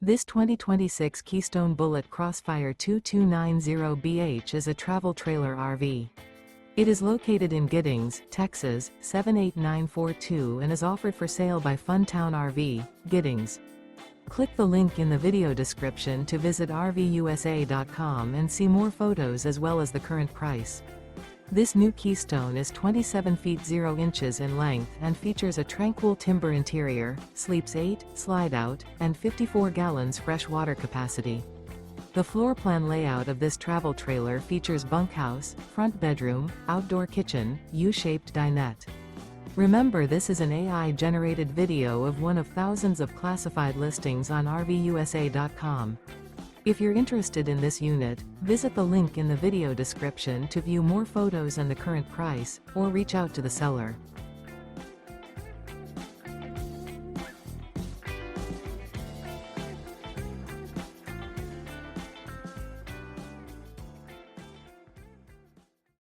This 2026 Keystone Bullet Crossfire 2290BH is a travel trailer RV. It is located in Giddings, Texas, 78942 and is offered for sale by Funtown RV, Giddings. Click the link in the video description to visit RVUSA.com and see more photos as well as the current price. This new Keystone is 27 feet 0 inches in length and features a tranquil timber interior, sleeps 8, slide-out, and 54 gallons fresh water capacity. The floor plan layout of this travel trailer features bunkhouse, front bedroom, outdoor kitchen, U-shaped dinette. Remember, this is an AI-generated video of one of thousands of classified listings on RVUSA.com. If you're interested in this unit, visit the link in the video description to view more photos and the current price, or reach out to the seller.